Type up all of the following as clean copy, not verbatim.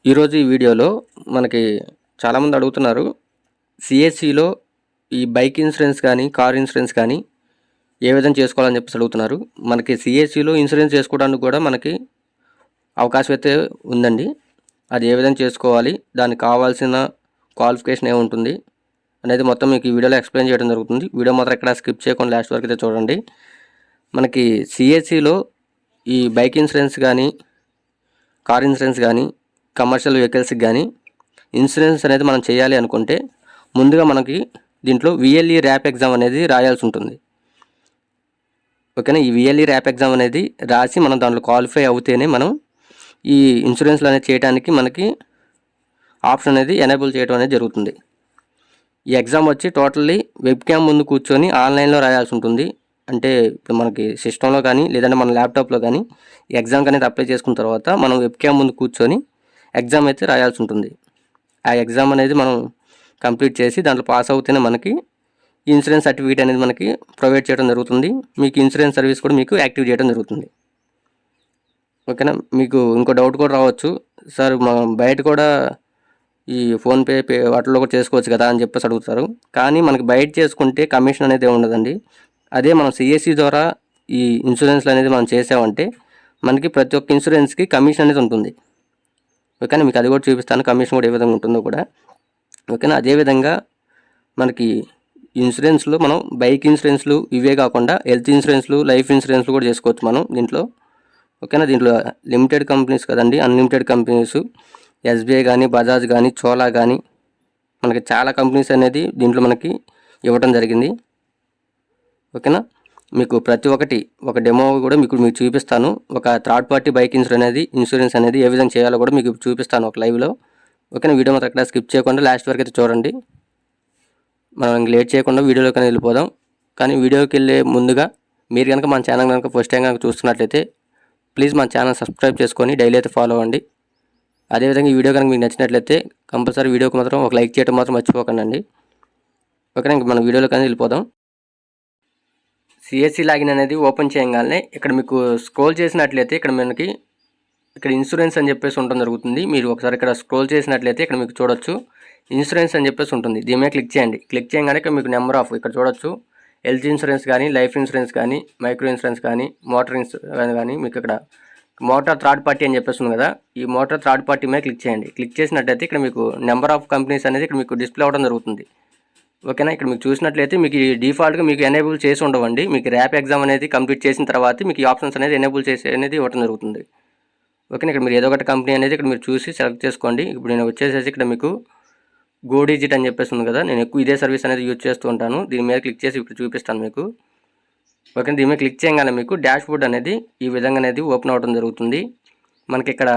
ఈరోజు ఈ వీడియోలో మనకి చాలామంది అడుగుతున్నారు, సిఎస్సిలో ఈ బైక్ ఇన్సూరెన్స్ కానీ కార్ ఇన్సూరెన్స్ కానీ ఏ విధంగా చేసుకోవాలని చెప్పేసి అడుగుతున్నారు. మనకి సిఎస్సిలో ఇన్సూరెన్స్ చేసుకోవడానికి కూడా మనకి అవకాశం అయితే ఉందండి. అది ఏ విధంగా చేసుకోవాలి, దానికి కావాల్సిన క్వాలిఫికేషన్ ఏముంటుంది అనేది మొత్తం మీకు ఈ వీడియోలో ఎక్స్ప్లెయిన్ చేయడం జరుగుతుంది. వీడియో మాత్రం ఎక్కడ స్కిప్ చేయకుండా లాస్ట్ వరకు అయితే చూడండి. మనకి సిఎస్సిలో ఈ బైక్ ఇన్సూరెన్స్ కానీ కార్ ఇన్సూరెన్స్ కానీ కమర్షియల్ వెహికల్స్కి కానీ ఇన్సూరెన్స్ అనేది మనం చేయాలి అనుకుంటే ముందుగా మనకి దీంట్లో విఎల్ఈ ర్యాప్ ఎగ్జామ్ అనేది రాయాల్సి ఉంటుంది. ఓకేనా. ఈ విఎల్ఈ ర్యాప్ ఎగ్జామ్ అనేది రాసి మనం దాంట్లో క్వాలిఫై అవుతేనే మనం ఈ ఇన్సూరెన్స్లు అనేది చేయడానికి మనకి ఆప్షన్ అనేది ఎనేబుల్ చేయడం అనేది జరుగుతుంది. ఈ ఎగ్జామ్ వచ్చి టోటల్లీ వెబ్ క్యామ్ ముందు కూర్చొని ఆన్లైన్లో రాయాల్సి ఉంటుంది. అంటే ఇప్పుడు మనకి సిస్టంలో కానీ లేదంటే మన ల్యాప్టాప్లో కానీ ఈ ఎగ్జామ్కి అనేది అప్లై చేసుకున్న తర్వాత మనం వెబ్ క్యామ్ ముందు కూర్చొని ఎగ్జామ్ అయితే రాయాల్సి ఉంటుంది. ఆ ఎగ్జామ్ అనేది మనం కంప్లీట్ చేసి దాంట్లో పాస్ అవుతేనే మనకి ఇన్సూరెన్స్ సర్టిఫికేట్ అనేది మనకి ప్రొవైడ్ చేయడం జరుగుతుంది. మీకు ఇన్సూరెన్స్ సర్వీస్ కూడా మీకు యాక్టివ్ చేయడం జరుగుతుంది. ఓకేనా. మీకు ఇంకో డౌట్ కూడా రావచ్చు, సార్ మనం బయట కూడా ఈ ఫోన్పే వాటిల్లో కూడా చేసుకోవచ్చు కదా అని చెప్పేసి అడుగుతారు. కానీ మనకి బయట చేసుకుంటే కమిషన్ అనేది ఉండదండి. అదే మనం సిఎస్సి ద్వారా ఈ ఇన్సూరెన్స్లు అనేది మనం చేసామంటే మనకి ప్రతి ఒక్క ఇన్సూరెన్స్కి కమిషన్ అనేది ఉంటుంది. ఓకేనా. మీకు అది కూడా చూపిస్తాను, కమిషన్ కూడా ఏ విధంగా ఉంటుందో కూడా. ఓకేనా. అదేవిధంగా మనకి ఇన్సూరెన్స్లు మనం బైక్ ఇన్సూరెన్స్లు ఇవే కాకుండా హెల్త్ ఇన్సూరెన్స్లు లైఫ్ ఇన్సూరెన్స్లు కూడా చేసుకోవచ్చు మనం దీంట్లో. ఓకేనా. దీంట్లో లిమిటెడ్ కంపెనీస్ కదండి, అన్లిమిటెడ్ కంపెనీస్ ఎస్బీఐ కానీ బజాజ్ కానీ చోలా కానీ మనకి చాలా కంపెనీస్ అనేది దీంట్లో మనకి ఇవ్వడం జరిగింది. ఓకేనా. మీకు ప్రతి ఒక్కటి ఒక డెమో కూడా మీకు చూపిస్తాను. ఒక థర్డ్ పార్టీ బైక్ ఇన్సూరెన్స్ అనేది ఏ విధంగా చేయాలో కూడా మీకు చూపిస్తాను ఒక లైవ్లో. ఓకేనా. వీడియో మాత్రం అక్కడ స్కిప్ చేయకుండా లాస్ట్ వరకు అయితే చూడండి. మనం లేట్ చేయకుండా వీడియోలోకి వెళ్ళిపోదాం. కానీ వీడియోకి వెళ్ళే ముందుగా మీరు కనుక మన ఛానల్ కనుక ఫస్ట్ టైం కనుక చూస్తున్నట్లయితే ప్లీజ్ మన ఛానల్ సబ్స్క్రైబ్ చేసుకొని డైలీ అయితే ఫాలో అవ్వండి. అదేవిధంగా ఈ వీడియో కనుక మీకు నచ్చినట్లయితే కంపల్సరీ వీడియోకి మాత్రం ఒక లైక్ చేయడం మాత్రం మర్చిపోకండి. ఓకేనా. ఇంక మనం వీడియోలోకి వెళ్ళిపోదాం. సిఎస్సి లాగిన్ అనేది ఓపెన్ చేయగానే ఇక్కడ మీకు స్క్రోల్ చేసినట్లయితే ఇక్కడ ఇన్సూరెన్స్ అని చెప్పేసి ఉండడం జరుగుతుంది. మీరు ఒకసారి ఇక్కడ స్క్రోల్ చేసినట్లయితే ఇక్కడ మీకు చూడొచ్చు ఇన్సూరెన్స్ అని చెప్పేసి ఉంటుంది. దీని మీద క్లిక్ చేయండి. క్లిక్ చేయగానే ఇక్కడ మీకు నెంబర్ ఆఫ్ ఇక్కడ చూడొచ్చు హెల్త్ ఇన్సూరెన్స్ కానీ లైఫ్ ఇన్సూరెన్స్ కానీ మైక్రో ఇన్సూరెన్స్ కానీ మోటార్ ఇన్సూరెన్స్ కానీ మీకు ఇక్కడ మోటార్ థర్డ్ పార్టీ అని చెప్పేసి ఉంది కదా, ఈ మోటార్ థర్డ్ పార్టీ మీద క్లిక్ చేయండి. క్లిక్ చేసినట్లయితే ఇక్కడ మీకు నెంబర్ ఆఫ్ కంపెనీస్ అనేది ఇక్కడ మీకు డిస్ప్లే అవ్వడం జరుగుతుంది. ఓకేనా. ఇక్కడ మీకు చూసినట్లయితే మీకు డిఫాల్ట్గా మీకు ఎనేబుల్ చేసి ఉండవండి. మీకు ర్యాప్ ఎగ్జామ్ అనేది కంప్లీట్ చేసిన తర్వాత మీకు ఈ ఆప్షన్స్ అనేది ఎనేబుల్ చేసి అనేది ఇవ్వడం జరుగుతుంది. ఓకేనా. ఇక్కడ మీరు ఏదో ఒకటి కంపెనీ అనేది ఇక్కడ మీరు చూసి సెలెక్ట్ చేసుకోండి. ఇప్పుడు నేను వచ్చేసేసి ఇక్కడ మీకు గో డిజిట్ అని చెప్పేసి ఉంది కదా, నేను ఎక్కువ ఇదే సర్వీస్ అనేది యూజ్ చేస్తూ ఉంటాను. దీని మీద క్లిక్ చేసి ఇప్పుడు చూపిస్తాను మీకు. ఓకే. దీని మీద క్లిక్ చేయగానే మీకు డాష్ బోర్డ్ అనేది ఈ విధంగా అనేది ఓపెన్ అవ్వడం జరుగుతుంది. మనకి ఇక్కడ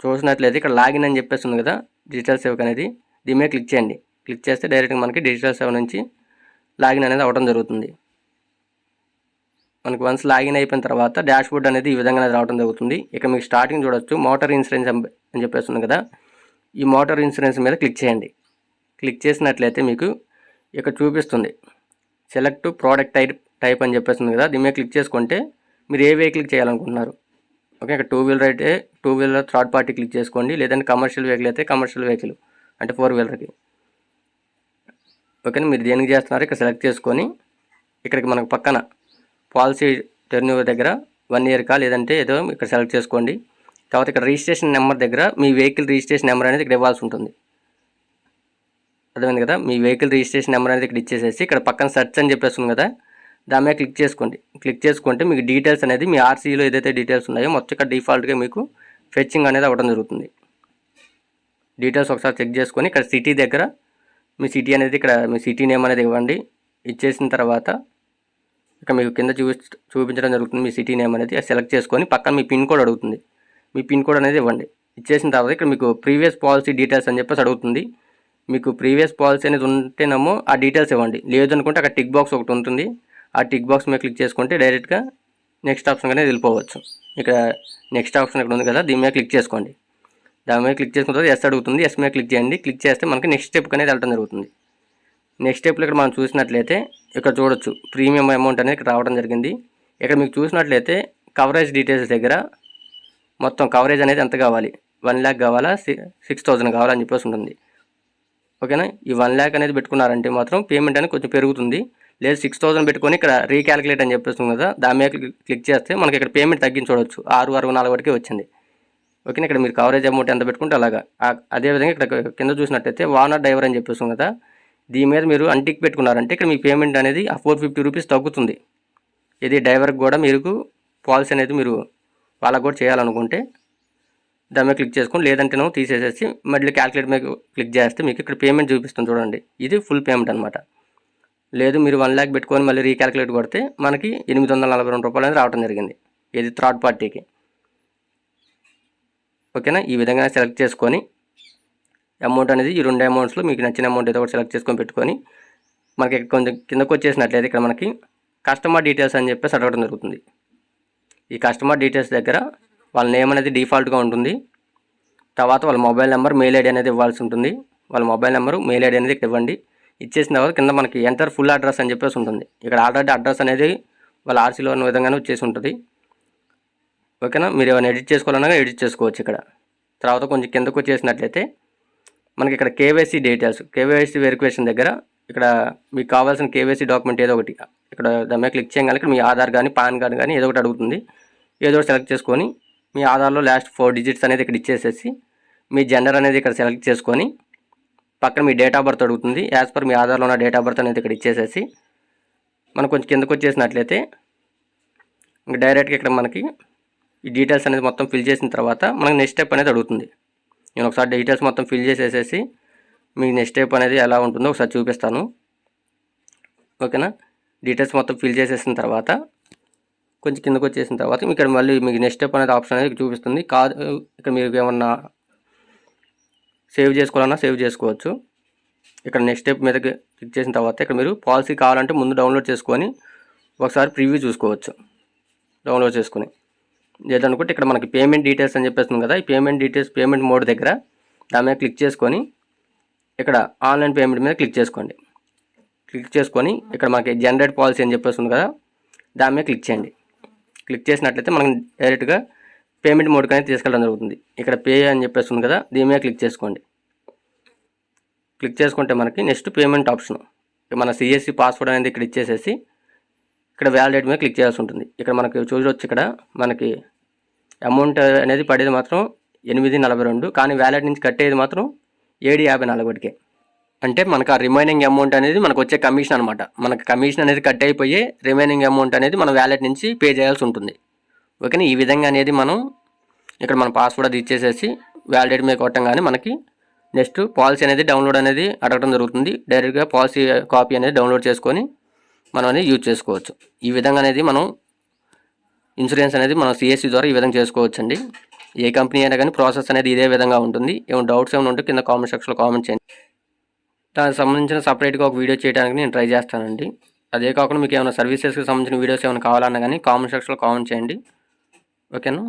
చూసినట్లయితే ఇక్కడ లాగిన్ అని చెప్పేసి ఉంది కదా డిజిటల్ సేవక్ అనేది, దీని మీద క్లిక్ చేయండి. క్లిక్ చేస్తే డైరెక్ట్గా మనకి డిజిటల్ సేవ నుంచి లాగిన్ అనేది అవ్వడం జరుగుతుంది. మనకి వన్స్ లాగిన్ అయిపోయిన తర్వాత డాష్ బోర్డ్ అనేది ఈ విధంగా రావడం జరుగుతుంది. ఇక్కడ మీకు స్టార్టింగ్ చూడొచ్చు మోటార్ ఇన్సూరెన్స్ అని చెప్పేసి ఉంది కదా, ఈ మోటార్ ఇన్సూరెన్స్ మీద క్లిక్ చేయండి. క్లిక్ చేసినట్లయితే మీకు ఇక్కడ చూపిస్తుంది సెలెక్ట్ ప్రోడక్ట్ టైప్ అని చెప్పేసి ఉంది కదా, దీని మీద క్లిక్ చేసుకుంటే మీరు ఏ వెహికల్ చేయాలనుకుంటున్నారు. ఓకే. ఇక్కడ టూ వీలర్ అయితే two wheeler third party click చేసుకోండి, లేదంటే కమర్షియల్ వెహికల్ అయితే కమర్షియల్ వెహికల్ అంటే 4 వీలర్కి. ఓకేనా. మీరు దేనికి చేస్తున్నారు ఇక్కడ సెలెక్ట్ చేసుకొని ఇక్కడికి మనకు పక్కన పాలసీ టర్న్ ఓవర్ దగ్గర 1 ఇయర్కా లేదంటే ఏదో ఇక్కడ సెలెక్ట్ చేసుకోండి. తర్వాత ఇక్కడ రిజిస్ట్రేషన్ నెంబర్ దగ్గర మీ వెహికల్ రిజిస్ట్రేషన్ నెంబర్ అనేది ఇక్కడ ఇవ్వాల్సి ఉంటుంది. అర్థమైంది కదా. మీ వెహికల్ రిజిస్ట్రేషన్ నెంబర్ అనేది ఇక్కడ ఇచ్చేసేసి ఇక్కడ పక్కన సెర్చ్ అని చెప్పేస్తుంది కదా, దాని మీద క్లిక్ చేసుకోండి. క్లిక్ చేసుకుంటే మీకు డీటెయిల్స్ అనేది మీ ఆర్సీలో ఏదైతే డీటెయిల్స్ ఉన్నాయో మొత్తం ఇక్కడ డిఫాల్ట్గా మీకు ఫెచ్చింగ్ అనేది అవ్వడం జరుగుతుంది. డీటెయిల్స్ ఒకసారి చెక్ చేసుకొని ఇక్కడ సిటీ దగ్గర మీ సిటీ అనేది ఇక్కడ మీ సిటీ నేమ్ అనేది ఇవ్వండి. ఇచ్చేసిన తర్వాత ఇక్కడ మీకు కింద చూపించడం జరుగుతుంది మీ సిటీ నేమ్ అనేది సెలెక్ట్ చేసుకొని పక్కన మీ పిన్ కోడ్ అడుగుతుంది. మీ పిన్ కోడ్ అనేది ఇవ్వండి. ఇచ్చేసిన తర్వాత ఇక్కడ మీకు ప్రీవియస్ పాలసీ డీటెయిల్స్ అని చెప్పేసి అడుగుతుంది. మీకు ప్రీవియస్ పాలసీ అనేది ఉంటేనేమో ఆ డీటెయిల్స్ ఇవ్వండి, లేదనుకుంటే అక్కడ టిక్ బాక్స్ ఒకటి ఉంటుంది, ఆ టిక్ బాక్స్ మీద క్లిక్ చేసుకుంటే డైరెక్ట్గా నెక్స్ట్ ఆప్షన్ అనేది వెళ్ళిపోవచ్చు. ఇక్కడ నెక్స్ట్ ఆప్షన్ ఇక్కడ ఉంది కదా, దీని మీద క్లిక్ చేసుకోండి. దాని మీద క్లిక్ చేసుకున్న తర్వాత ఎస్ అడుగుతుంది, ఎస్ మీద క్లిక్ చేయండి. క్లిక్ చేస్తే మనకి నెక్స్ట్ స్టెప్ అనేది వెళ్ళడం జరుగుతుంది. నెక్స్ట్ స్టెప్లో ఇక్కడ మనం చూసినట్లయితే ఇక్కడ చూడొచ్చు ప్రీమియం అమౌంట్ అనేది ఇక్కడ రావడం జరిగింది. ఇక్కడ మీకు చూసినట్లయితే కవరేజ్ డీటెయిల్స్ దగ్గర మొత్తం కవరేజ్ అనేది ఎంత కావాలి, 1 lakh కావాలా 6,000 కావాలని చెప్పేసి ఉంటుంది. ఓకేనా. ఈ 1 lakh అనేది పెట్టుకున్నారంటే మాత్రం పేమెంట్ అనేది కొంచెం పెరుగుతుంది. లేదు 6,000 పెట్టుకొని ఇక్కడ రీక్యాలిక్యులేట్ అని చెప్పేస్తుంది కదా, దాని మీద క్లిక్ చేస్తే మనకి ఇక్కడ పేమెంట్ తగ్గించవచ్చు. 6.64 వరకే వచ్చింది. ఓకేనా. ఇక్కడ మీరు కవరేజ్ అమౌంట్ ఎంత పెట్టుకుంటే అలాగా. అదేవిధంగా ఇక్కడ కింద చూసినట్టయితే వానర్ డ్రైవర్ అని చెప్పేస్తుంది కదా, దీని మీద మీరు అంటిక్ పెట్టుకున్నారంటే ఇక్కడ మీ పేమెంట్ అనేది ఆ 450 రూపీస్ తగ్గుతుంది. ఇది డ్రైవర్కి కూడా మీకు పాలసీ అనేది మీరు వాళ్ళకు కూడా చేయాలనుకుంటే దాని మీద క్లిక్ చేసుకొని, లేదంటే నువ్వు తీసేసేసి మళ్ళీ క్యాలిక్యులేట్ మీద క్లిక్ చేస్తే మీకు ఇక్కడ పేమెంట్ చూపిస్తుంది చూడండి. ఇది ఫుల్ పేమెంట్ అనమాట. లేదు మీరు 1 lakh పెట్టుకొని మళ్ళీ రీక్యాలిక్యులేట్ కొడితే మనకి 842 రూపాయలు అనేది రావడం జరిగింది. ఇది థర్డ్ పార్టీకి. ఓకేనా. ఈ విధంగా సెలెక్ట్ చేసుకొని అమౌంట్ అనేది ఈ 2 అమౌంట్స్లో మీకు నచ్చిన అమౌంట్ ఏదో ఒకటి సెలెక్ట్ చేసుకొని పెట్టుకొని మనకి కొంచెం కిందకు వచ్చేసినట్లయితే ఇక్కడ మనకి కస్టమర్ డీటెయిల్స్ అని చెప్పేసి అడగడం జరుగుతుంది. ఈ కస్టమర్ డీటెయిల్స్ దగ్గర వాళ్ళ నేమ్ అనేది డిఫాల్ట్గా ఉంటుంది. తర్వాత వాళ్ళ మొబైల్ నెంబర్, మెయిల్ ఐడి అనేది ఇవ్వాల్సి ఉంటుంది. వాళ్ళ మొబైల్ నెంబరు, మెయిల్ ఐడి అనేది ఇక్కడ ఇవ్వండి. ఇచ్చేసిన తర్వాత కింద మనకి ఎంటర్ ఫుల్ అడ్రస్ అని చెప్పేసి ఉంటుంది. ఇక్కడ ఆల్రెడీ అడ్రస్ అనేది వాళ్ళ ఆర్సీలో ఉన్న విధంగానే వచ్చేసి ఉంటుంది. ఓకేనా. మీరు ఏమైనా ఎడిట్ చేసుకోవాలన్నా ఎడిట్ చేసుకోవచ్చు ఇక్కడ. తర్వాత కొంచెం కిందకు వచ్చేసినట్లయితే మనకి ఇక్కడ కేవైసీ డీటెయిల్స్, కేవైసీ వెరిఫికేషన్ దగ్గర ఇక్కడ మీకు కావాల్సిన కేవైసీ డాక్యుమెంట్ ఏదో ఒకటి ఇక్కడ దాని మీద క్లిక్ చేయగానే ఇక్కడ మీ ఆధార్ కానీ పాన్ కార్డు కానీ ఏదో ఒకటి అడుగుతుంది. ఏదో ఒకటి సెలెక్ట్ చేసుకొని మీ ఆధార్లో లాస్ట్ 4 డిజిట్స్ అనేది ఇక్కడ ఇచ్చేసేసి మీ జెండర్ అనేది ఇక్కడ సెలెక్ట్ చేసుకొని పక్కన మీ డేట్ ఆఫ్ బర్త్ అడుగుతుంది. యాజ్ పర్ మీ ఆధార్లో ఉన్న డేట్ ఆఫ్ బర్త్ అనేది ఇక్కడ ఇచ్చేసేసి మనం కొంచెం కిందకు వచ్చేసినట్లయితే ఇంకా డైరెక్ట్గా ఇక్కడ మనకి ఈ డీటెయిల్స్ అనేది మొత్తం ఫిల్ చేసిన తర్వాత మనకి నెక్స్ట్ స్టెప్ అనేది అడుగుతుంది. నేను ఒకసారి డీటెయిల్స్ మొత్తం ఫిల్ చేసేసేసి మీకు నెక్స్ట్ స్టెప్ అనేది ఎలా ఉంటుందో ఒకసారి చూపిస్తాను. ఓకేనా. డీటెయిల్స్ మొత్తం ఫిల్ చేసేసిన తర్వాత కొంచెం కిందకు వచ్చేసిన తర్వాత ఇక్కడ మళ్ళీ మీకు నెక్స్ట్ స్టెప్ అనేది ఆప్షన్ అనేది చూపిస్తుంది. కాదు ఇక్కడ మీకు ఏమన్నా సేవ్ చేసుకోవాలన్నా సేవ్ చేసుకోవచ్చు. ఇక్కడ నెక్స్ట్ స్టెప్ మీద క్లిక్ చేసిన తర్వాత ఇక్కడ మీరు పాలసీ కావాలంటే ముందు డౌన్లోడ్ చేసుకొని ఒకసారి ప్రివ్యూ చూసుకోవచ్చు డౌన్లోడ్ చేసుకుని. లేదనుకుంటే ఇక్కడ మనకి పేమెంట్ డీటెయిల్స్ అని చెప్పేస్తుంది కదా, ఈ పేమెంట్ డీటెయిల్స్ పేమెంట్ మోడ్ దగ్గర దాని మీద క్లిక్ చేసుకొని ఇక్కడ ఆన్లైన్ పేమెంట్ మీద క్లిక్ చేసుకోండి. క్లిక్ చేసుకొని ఇక్కడ మనకి జనరేట్ పాలసీ అని చెప్పేస్తుంది కదా, దాని మీద క్లిక్ చేయండి. క్లిక్ చేసినట్లయితే మనకి డైరెక్ట్గా పేమెంట్ మోడ్కి అనేది తీసుకెళ్ళడం జరుగుతుంది. ఇక్కడ పే అని చెప్పేస్తుంది కదా, దీని మీద క్లిక్ చేసుకోండి. క్లిక్ చేసుకుంటే మనకి నెక్స్ట్ పేమెంట్ ఆప్షన్ మన సిఎస్సి పాస్వర్డ్ అనేది ఇక్కడ ఇచ్చేసేసి ఇక్కడ వ్యాలిడేట్ మీద క్లిక్ చేయాల్సి ఉంటుంది. ఇక్కడ మనకి చూడవచ్చు ఇక్కడ మనకి అమౌంట్ అనేది పడేది మాత్రం 842, కానీ వ్యాలెట్ నుంచి కట్టేది మాత్రం 754 అంటే మనకు ఆ రిమైనింగ్ అమౌంట్ అనేది మనకు వచ్చే కమిషన్ అనమాట. మనకు కమిషన్ అనేది కట్ అయిపోయి రిమైనింగ్ అమౌంట్ అనేది మన వ్యాలెట్ నుంచి పే చేయాల్సి ఉంటుంది. ఓకేనా. ఈ విధంగా అనేది మనం ఇక్కడ మన పాస్వర్డ్ అది ఇచ్చేసేసి వ్యాలిడేట్ మీద కొట్టంగానే మనకి నెక్స్ట్ పాలసీ అనేది డౌన్లోడ్ అనేది అడగడం జరుగుతుంది. డైరెక్ట్గా పాలసీ కాపీ అనేది డౌన్లోడ్ చేసుకొని మనం అనేది యూజ్ చేసుకోవచ్చు. ఈ విధంగా అనేది మనం ఇన్సూరెన్స్ అనేది మనం సిఎస్సి ద్వారా ఈ విధంగా చేసుకోవచ్చు అండి. ఏ కంపెనీ అయినా కానీ ప్రాసెస్ అనేది ఇదే విధంగా ఉంటుంది. ఏమైనా డౌట్స్ ఏమైనా ఉంటే కింద కామెంట్ సెక్షన్లో కామెంట్ చేయండి. దానికి సంబంధించిన సపరేట్గా ఒక వీడియో చేయడానికి నేను ట్రై చేస్తానండి. అదే కాకుండా మీకు ఏమైనా సర్వీసెస్కి సంబంధించిన వీడియోస్ ఏమైనా కావాలన్నా కానీ కామెంట్ సెక్షన్లో కామెంట్ చేయండి. ఓకేనా.